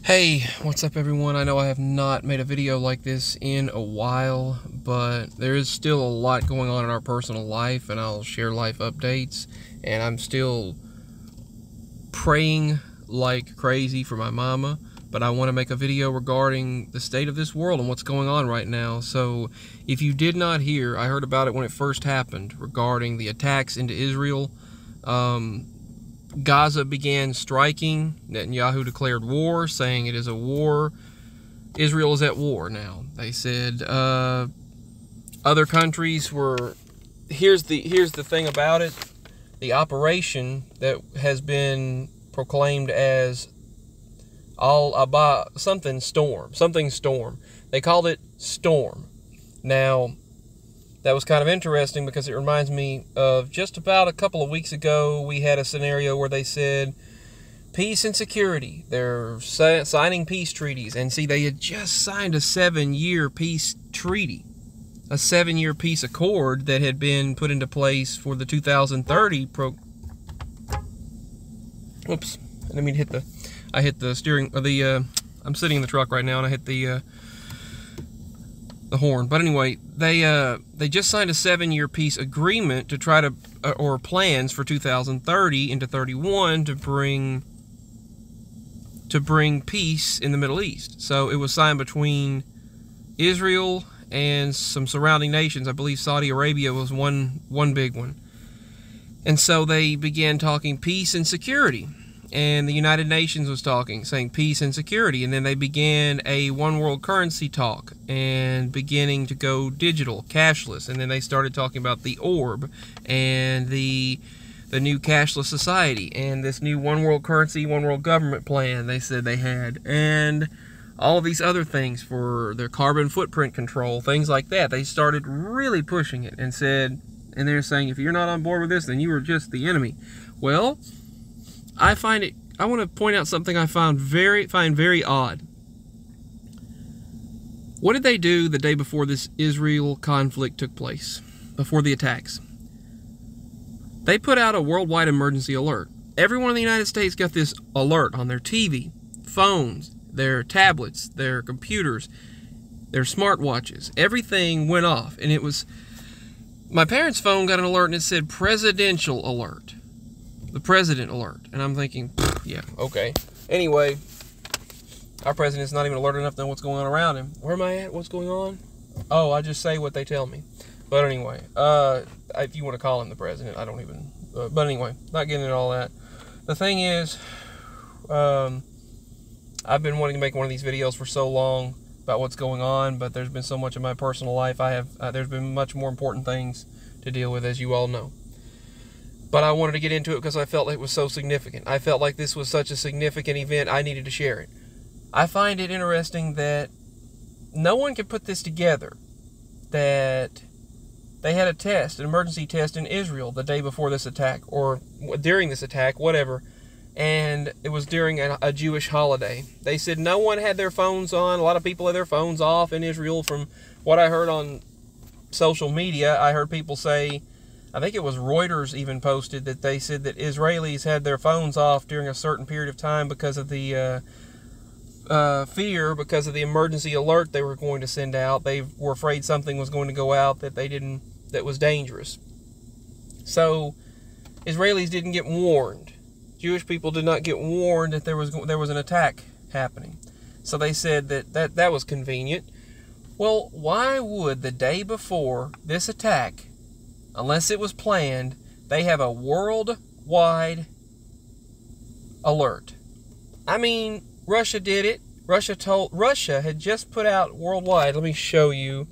Hey, what's up everyone? I know I have not made a video like this in a while, but there is still a lot going on in our personal life, and I'll share life updates, and I'm still praying like crazy for my mama, but I want to make a video regarding the state of this world and what's going on right now. So if you did not hear, I heard about it when it first happened regarding the attacks into Israel. Gaza began striking. Netanyahu declared war, saying it is a war. Israel is at war now. They said other countries were. Here's the thing about it. The operation that has been proclaimed as something storm. They called it Storm. Now, that was kind of interesting because it reminds me of just about a couple of weeks ago, we had a scenario where they said peace and security. They're signing peace treaties. And see, they had just signed a 7-year peace treaty, a 7-year peace accord that had been put into place for the 2030 Whoops, I didn't mean to hit I hit the steering, or I'm sitting in the truck right now and I hit the horn. But anyway, they just signed a 7-year peace agreement to try to, or plans for 2030 into 31 to bring peace in the Middle East. So it was signed between Israel and some surrounding nations. I believe Saudi Arabia was one big one. And so they began talking peace and security. And the United Nations was talking, saying peace and security. And then they began a one world currency talk and beginning to go digital, cashless. And then they started talking about the orb and the new cashless society and this new one world currency, one world government plan they said they had. And all of these other things for their carbon footprint control, things like that. They started really pushing it and said, and they're saying, if you're not on board with this, then you are just the enemy. Well, I want to point out something I find very odd. What did they do the day before this Israel conflict took place, before the attacks? They put out a worldwide emergency alert. Everyone in the United States got this alert on their TV, phones, their tablets, their computers, their smartwatches. Everything went off, and it was, my parents' phone got an alert and it said presidential alert. The president alert. And I'm thinking, yeah, okay. Anyway, our president's not even alert enough to know what's going on around him. Where am I at? What's going on? Oh, I just say what they tell me. But anyway, if you want to call him the president, I don't even, but anyway, not getting into all that. The thing is, I've been wanting to make one of these videos for so long about what's going on, but there's been so much in my personal life. There's been much more important things to deal with, as you all know. But I wanted to get into it because I felt like it was so significant. I felt like this was such a significant event, I needed to share it. I find it interesting that no one could put this together, that they had a test, an emergency test in Israel the day before this attack, or during this attack, whatever, and it was during a Jewish holiday. They said no one had their phones on. A lot of people had their phones off in Israel. From what I heard on social media, I heard people say, I think it was Reuters even posted that they said that Israelis had their phones off during a certain period of time because of the fear, because of the emergency alert they were going to send out. They were afraid something was going to go out that was dangerous. So Israelis didn't get warned. Jewish people did not get warned that there was an attack happening. So they said that was convenient. Well, why would the day before this attack, unless it was planned, they have a worldwide alert? I mean, Russia did it. Russia had just put out worldwide. Let me show you.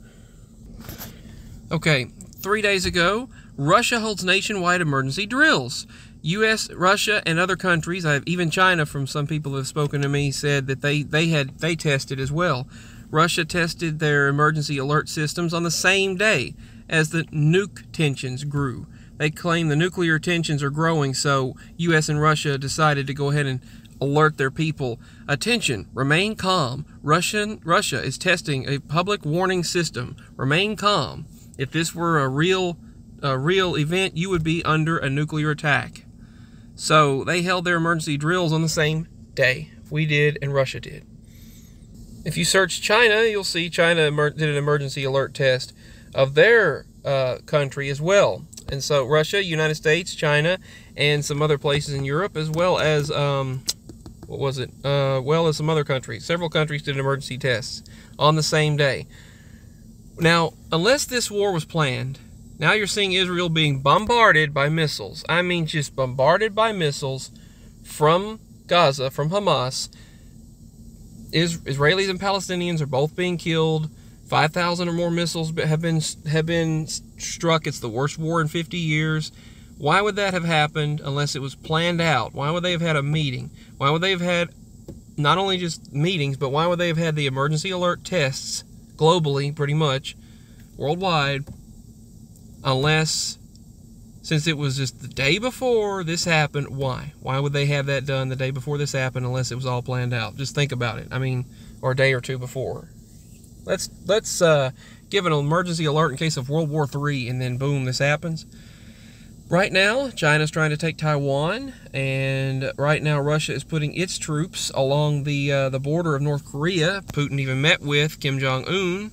Okay, 3 days ago, Russia holds nationwide emergency drills. U.S., Russia, and other countries, even China, from some people who have spoken to me, said that they tested as well. Russia tested their emergency alert systems on the same day as the nuke tensions grew. They claim the nuclear tensions are growing, so U.S. and Russia decided to go ahead and alert their people. Attention, remain calm. Russia is testing a public warning system. Remain calm. If this were a real event, you would be under a nuclear attack. So they held their emergency drills on the same day. we did and Russia did. If you search China, you'll see China did an emergency alert test of their country as well. And so Russia, United States, China, and some other places in Europe, as well as, well as some other countries. Several countries did emergency tests on the same day. Now, unless this war was planned, now you're seeing Israel being bombarded by missiles. I mean, just bombarded by missiles from Gaza, from Hamas. Israelis and Palestinians are both being killed. 5,000 or more missiles have been struck. It's the worst war in 50 years. Why would that have happened unless it was planned out? Why would they have had a meeting? Why would they have had not only just meetings, but why would they have had the emergency alert tests globally, pretty much, worldwide, unless, since it was just the day before this happened, why? Why would they have that done the day before this happened unless it was all planned out? Just think about it. I mean, or a day or two before. Let's give an emergency alert in case of World War III, and then boom, this happens. Right now, China's trying to take Taiwan, and right now Russia is putting its troops along the border of North Korea. Putin even met with Kim Jong-un,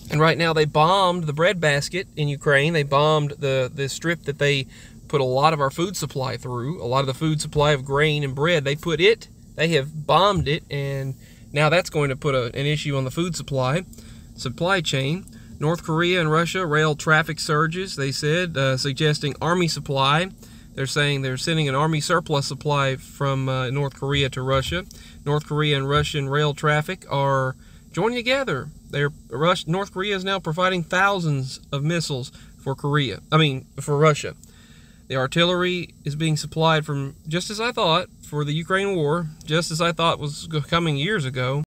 and right now they bombed the breadbasket in Ukraine. They bombed the strip that they put a lot of our food supply through, a lot of the food supply of grain and bread. They have bombed it, and now that's going to put an issue on the food supply chain. North Korea and Russia rail traffic surges, they said, suggesting army supply. They're saying they're sending an army surplus supply from North Korea to Russia. North Korea and Russian rail traffic are joining together. North Korea is now providing thousands of missiles for Russia. The artillery is being supplied from, just as I thought, for the Ukraine war, just as I thought was coming years ago.